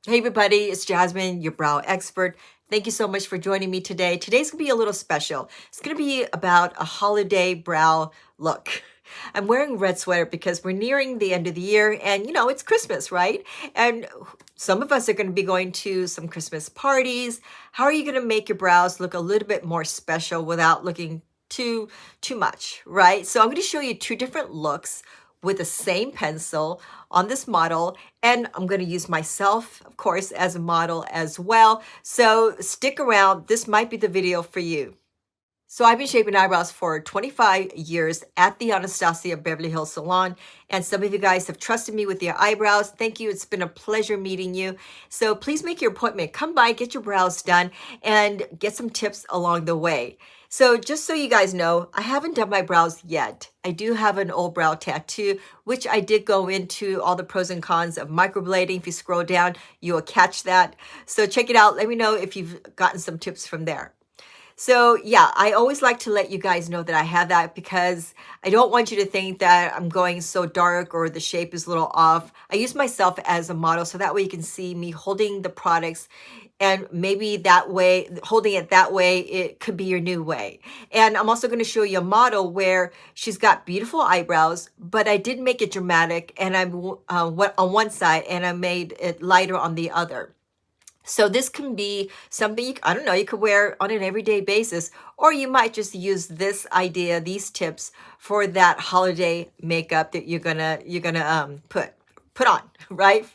Hey everybody, it's Jasmine, your brow expert. Thank you so much for joining me today. Today's gonna be a little special. It's gonna be about a holiday brow look. I'm wearing a red sweater because we're nearing the end of the year and it's Christmas, right? And some of us are gonna be going to some Christmas parties. How are you gonna make your brows look a little bit more special without looking too much, right? So I'm gonna show you two different looks with the same pencil on this model, and I'm going to use myself, of course, as a model as well. So stick around. This might be the video for you. So I've been shaping eyebrows for 25 years at the Anastasia Beverly Hills Salon, and some of you guys have trusted me with your eyebrows. Thank you. It's been a pleasure meeting you. So please make your appointment. Come by, get your brows done, and get some tips along the way. So just so you guys know, I haven't done my brows yet. I do have an old brow tattoo, which I did go into all the pros and cons of microblading. If you scroll down, you will catch that. So check it out. Let me know if you've gotten some tips from there. So yeah, I always like to let you guys know that I have that because I don't want you to think that I'm going so dark or the shape is a little off. I use myself as a model so that way you can see me holding the products, and maybe that way, holding it that way, it could be your new way. And I'm also going to show you a model where she's got beautiful eyebrows, but I did make it dramatic, and I'm on one side and I made it lighter on the other. So this can be something I don't know, you could wear on an everyday basis, or you might just use this idea, these tips for that holiday makeup that you're gonna put on, right?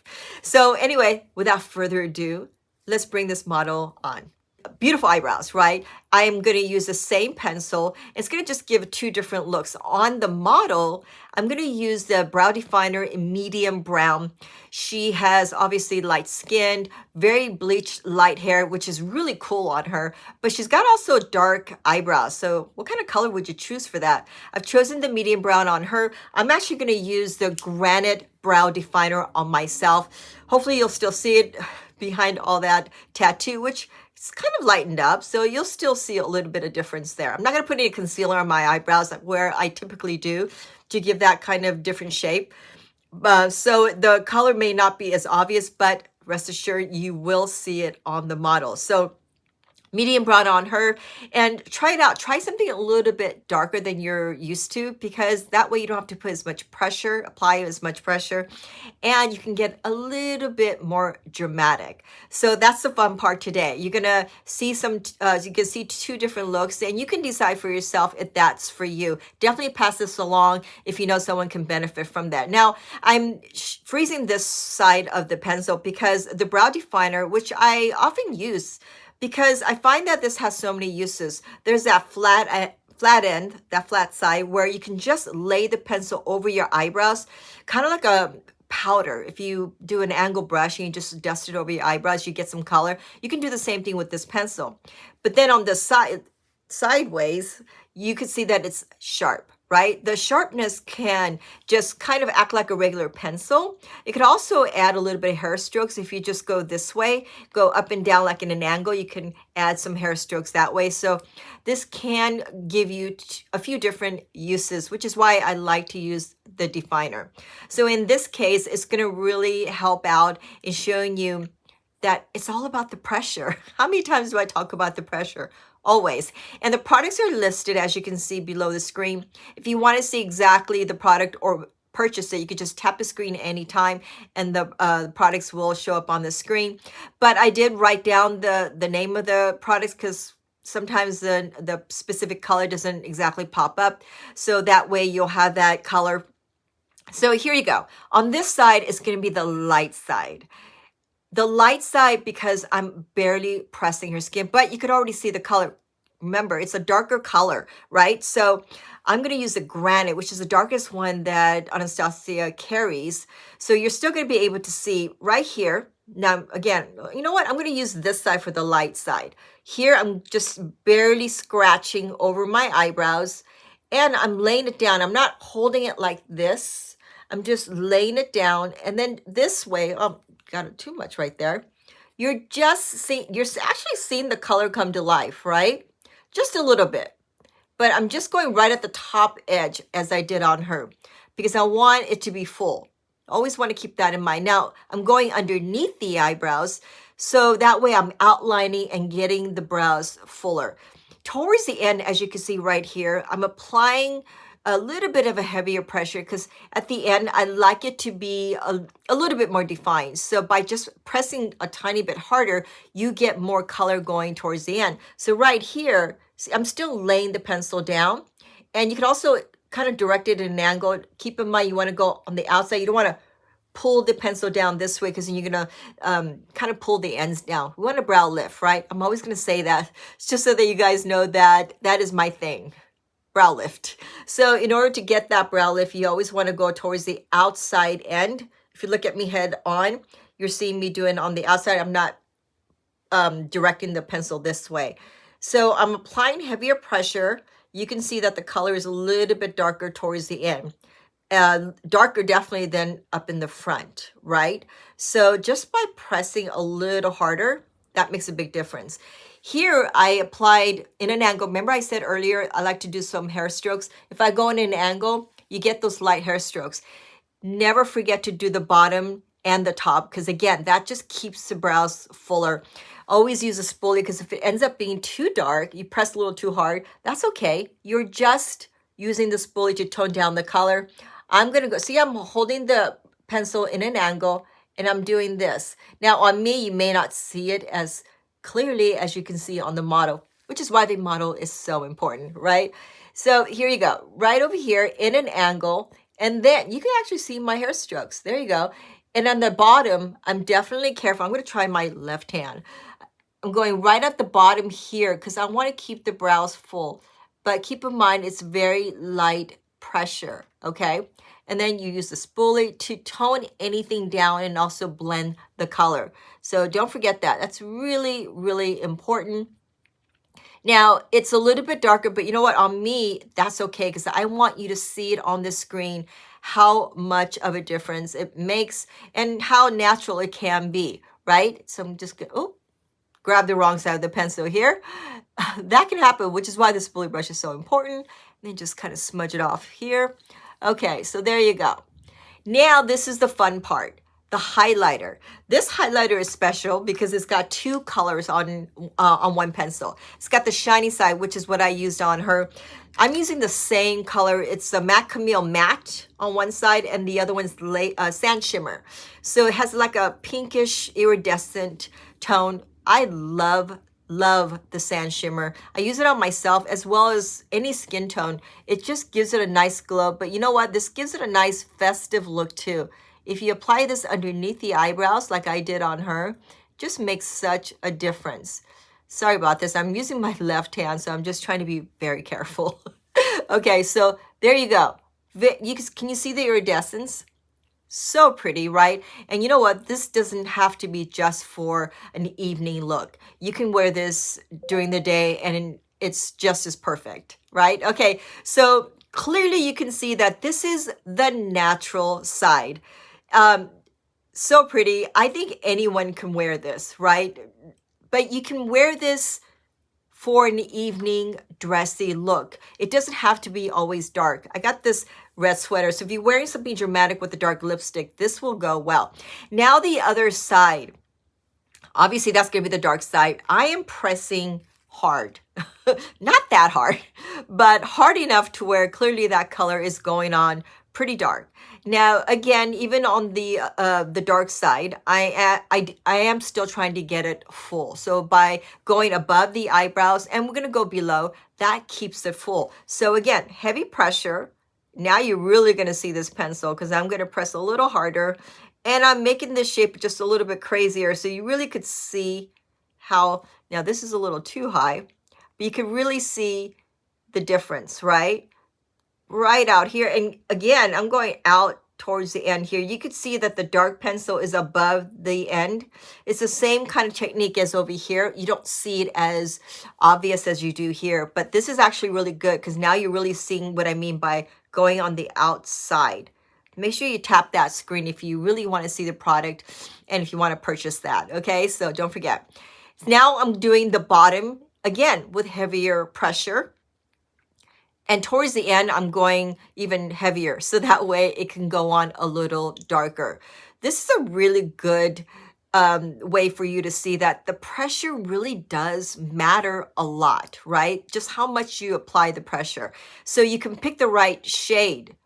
So anyway, without further ado, let's bring this model on. Beautiful eyebrows, right? I'm going to use the same pencil. It's going to just give two different looks. On the model, I'm going to use the Brow Definer in medium brown. She has obviously light skinned, very bleached light hair, which is really cool on her, but she's got also dark eyebrows. So what kind of color would you choose for that? I've chosen the medium brown on her. I'm actually going to use the Granite Brow Definer on myself. Hopefully you'll still see it behind all that tattoo, which it's kind of lightened up, so you'll still see a little bit of difference there. I'm not going to put any concealer on my eyebrows where I typically do to give that kind of different shape. So the color may not be as obvious, but rest assured you will see it on the model. So medium brown on her, and try it out. Try something a little bit darker than you're used to, because that way you don't have to put as much pressure, apply as much pressure, and you can get a little bit more dramatic. So that's the fun part today. You're gonna see you can see two different looks, and you can decide for yourself if that's for you. Definitely pass this along if you know someone can benefit from that. Now I'm freezing this side of the pencil because the brow definer, which I often use, because I find that this has so many uses. There's that flat end, that flat side, where you can just lay the pencil over your eyebrows, kind of like a powder. If you do an angle brush and you just dust it over your eyebrows, you get some color. You can do the same thing with this pencil. But then on the sideways, you could see that it's sharp, right? The sharpness can just kind of act like a regular pencil. It could also add a little bit of hair strokes. If you just go this way, go up and down like in an angle, you can add some hair strokes that way. So this can give you a few different uses, which is why I like to use the definer. So in this case, it's going to really help out in showing you that it's all about the pressure. How many times do I talk about the pressure? Always. And the products are listed, as you can see below the screen. If you want to see exactly the product or purchase it, you could just tap the screen anytime and the products will show up on the screen. But I did write down the name of the products because sometimes the specific color doesn't exactly pop up. So that way you'll have that color. So here you go. On this side is going to be the light side. The light side, because I'm barely pressing her skin, but you could already see the color. Remember, it's a darker color, right? So I'm going to use the Granite, which is the darkest one that Anastasia carries. So you're still going to be able to see right here. Now, again, you know what? I'm going to use this side for the light side. Here, I'm just barely scratching over my eyebrows, and I'm laying it down. I'm not holding it like this. I'm just laying it down, and then this way, got it too much right there. You're actually seeing the color come to life, right? Just a little bit. But I'm just going right at the top edge as I did on her because I want it to be full. Always want to keep that in mind. Now, I'm going underneath the eyebrows, so that way I'm outlining and getting the brows fuller. Towards the end, as you can see right here, I'm applying a little bit of a heavier pressure because at the end, I like it to be a little bit more defined. So by just pressing a tiny bit harder, you get more color going towards the end. So right here, see, I'm still laying the pencil down, and you can also kind of direct it at an angle. Keep in mind, you want to go on the outside. You don't want to pull the pencil down this way because then you're going to kind of pull the ends down. We want a brow lift, right? I'm always going to say that. It's just so that you guys know that that is my thing. Brow lift. So in order to get that brow lift, you always want to go towards the outside end. If you look at me head on, you're seeing me doing on the outside. I'm not directing the pencil this way. So I'm applying heavier pressure. You can see that the color is a little bit darker towards the end. Darker definitely than up in the front, right? So just by pressing a little harder, that makes a big difference. Here, I applied in an angle. Remember I said earlier, I like to do some hair strokes. If I go in an angle, you get those light hair strokes. Never forget to do the bottom and the top, because again, that just keeps the brows fuller. Always use a spoolie, because if it ends up being too dark, you press a little too hard, that's okay. You're just using the spoolie to tone down the color. I'm gonna go, see, I'm holding the pencil in an angle and I'm doing this. Now on me, you may not see it as clearly as you can see on the model, which is why the model is so important, right? So here you go, right over here in an angle, and then you can actually see my hair strokes. There you go. And on the bottom, I'm definitely careful. I'm gonna try my left hand. I'm going right at the bottom here because I want to keep the brows full. But keep in mind, it's very light pressure, okay? And then you use the spoolie to tone anything down and also blend the color. So don't forget that. That's really, really important. Now, it's a little bit darker, but you know what? On me, that's okay because I want you to see it on the screen, how much of a difference it makes and how natural it can be, right? So I'm just going to, grab the wrong side of the pencil here. That can happen, which is why the spoolie brush is so important. And then just kind of smudge it off here. Okay, so there you go. Now this is the fun part, the highlighter. This highlighter is special because it's got two colors on one pencil. It's got the shiny side, which is what I used on her. I'm using the same color. It's a Matte Camille Matte on one side and the other one's Sand Shimmer. So it has like a pinkish iridescent tone. I love the Sand Shimmer. I use it on myself as well as any skin tone. It just gives it a nice glow. But you know what? This gives it a nice festive look too. If you apply this underneath the eyebrows like I did on her, just makes such a difference. Sorry about this. I'm using my left hand, so I'm just trying to be very careful. Okay, so there you go. Can you see the iridescence? So pretty, right? And you know what? This doesn't have to be just for an evening look. You can wear this during the day and it's just as perfect, right? Okay, so clearly you can see that this is the natural side. So pretty. I think anyone can wear this, right? But you can wear this for an evening dressy look. It doesn't have to be always dark. I got this red sweater, so if you're wearing something dramatic with a dark lipstick, this will go well. Now the other side. Obviously, that's going to be the dark side. I am pressing hard. Not that hard, but hard enough to where clearly that color is going on pretty dark. Now, again, even on the dark side, I am still trying to get it full. So by going above the eyebrows, and we're going to go below, that keeps it full. So again, heavy pressure. Now you're really going to see this pencil because I'm going to press a little harder. And I'm making this shape just a little bit crazier. So you really could see how, now this is a little too high, but you can really see the difference, right? Right out here. And again, I'm going out towards the end here. You could see that the dark pencil is above the end. It's the same kind of technique as over here. You don't see it as obvious as you do here, but this is actually really good because now you're really seeing what I mean by going on the outside. Make sure you tap that screen if you really want to see the product and if you want to purchase that. Okay, so don't forget. Now I'm doing the bottom again with heavier pressure. And towards the end, I'm going even heavier. So that way it can go on a little darker. This is a really good way for you to see that the pressure really does matter a lot, right? Just how much you apply the pressure. So you can pick the right shade.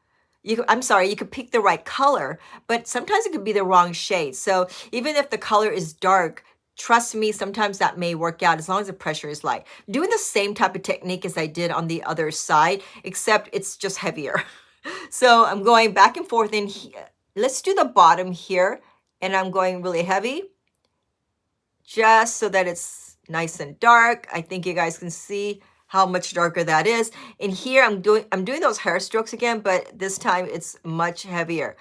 I'm sorry, you could pick the right color, but sometimes it could be the wrong shade. So even if the color is dark, trust me, sometimes that may work out as long as the pressure is light. Doing the same type of technique as I did on the other side, except it's just heavier. So I'm going back and forth in here. Let's do the bottom here, and I'm going really heavy, just so that it's nice and dark. I think you guys can see how much darker that is. And here I'm doing those hair strokes again, but this time it's much heavier.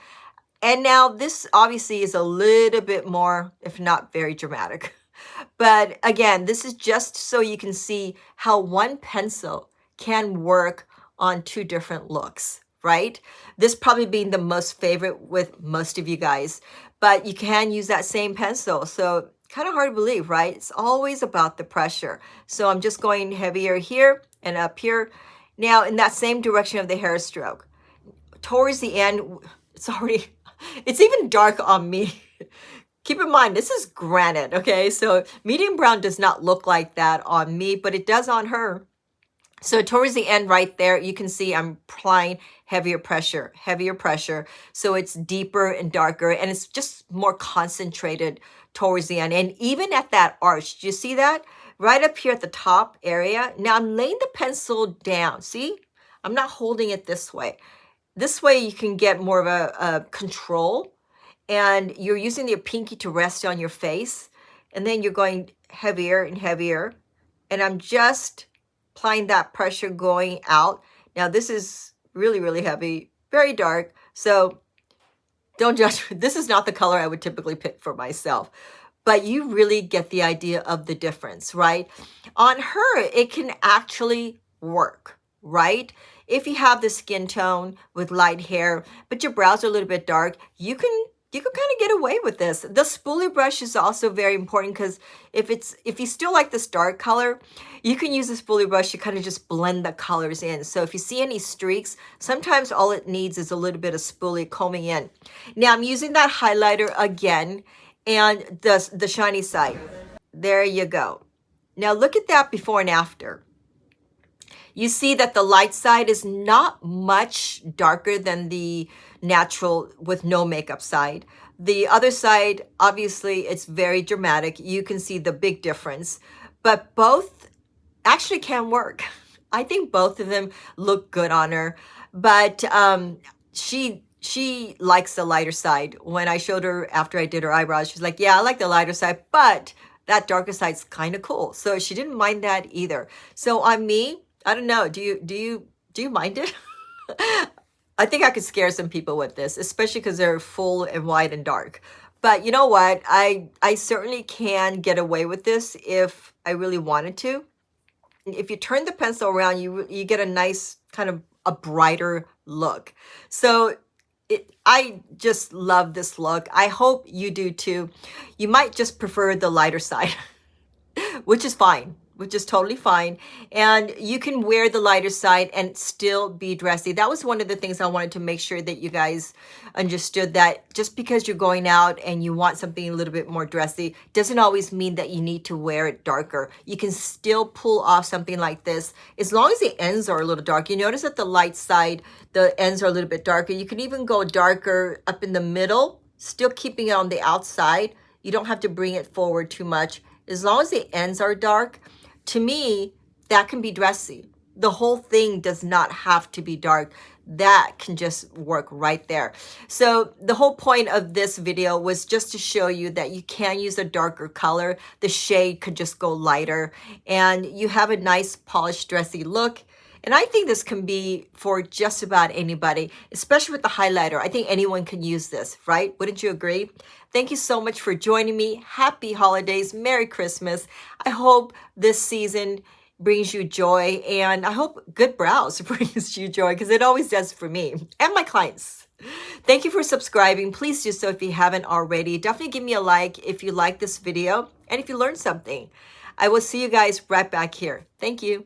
And now this obviously is a little bit more, if not very dramatic. But again, this is just so you can see how one pencil can work on two different looks, right? This probably being the most favorite with most of you guys, but you can use that same pencil. So kind of hard to believe, right? It's always about the pressure. So I'm just going heavier here and up here. Now in that same direction of the hair stroke. Towards the end, it's even dark on me. Keep in mind, this is granite, okay? So medium brown does not look like that on me, but it does on her. So towards the end right there, you can see I'm applying heavier pressure. So it's deeper and darker, and it's just more concentrated towards the end. And even at that arch, do you see that? Right up here at the top area. Now I'm laying the pencil down. See? I'm not holding it this way. This way you can get more of a control, and you're using your pinky to rest on your face, and then you're going heavier and heavier. And I'm just applying that pressure going out. Now this is really, really heavy, very dark. So don't judge. This is not the color I would typically pick for myself, but you really get the idea of the difference, right? On her, it can actually work, right? If you have the skin tone with light hair, but your brows are a little bit dark, you can kind of get away with this. The spoolie brush is also very important, because if you still like this dark color, you can use the spoolie brush to kind of just blend the colors in. So if you see any streaks, sometimes all it needs is a little bit of spoolie combing in. Now I'm using that highlighter again, and the shiny side. There you go. Now look at that before and after. You see that the light side is not much darker than the natural with no makeup side. The other side, obviously, it's very dramatic. You can see the big difference, but both actually can work. I think both of them look good on her, but she likes the lighter side. When I showed her after I did her eyebrows, she's like, yeah, I like the lighter side, but that darker side's kind of cool. So she didn't mind that either. So on me, I don't know. Do you mind it? I think I could scare some people with this, especially because they're full and wide and dark. But you know what? I certainly can get away with this if I really wanted to. If you turn the pencil around, you get a nice kind of a brighter look. So I just love this look. I hope you do too. You might just prefer the lighter side, which is fine. Which is totally fine. And you can wear the lighter side and still be dressy. That was one of the things I wanted to make sure that you guys understood, that just because you're going out and you want something a little bit more dressy doesn't always mean that you need to wear it darker. You can still pull off something like this as long as the ends are a little dark. You notice that the light side, the ends are a little bit darker. You can even go darker up in the middle, still keeping it on the outside. You don't have to bring it forward too much. As long as the ends are dark, to me, that can be dressy. The whole thing does not have to be dark. That can just work right there. So the whole point of this video was just to show you that you can use a darker color. The shade could just go lighter, and you have a nice polished, dressy look. And I think this can be for just about anybody, especially with the highlighter. I think anyone can use this, right? Wouldn't you agree? Thank you so much for joining me. Happy holidays. Merry Christmas. I hope this season brings you joy, and I hope good brows brings you joy, because it always does for me and my clients. Thank you for subscribing. Please do so if you haven't already. Definitely give me a like if you like this video and if you learned something. I will see you guys right back here. Thank you.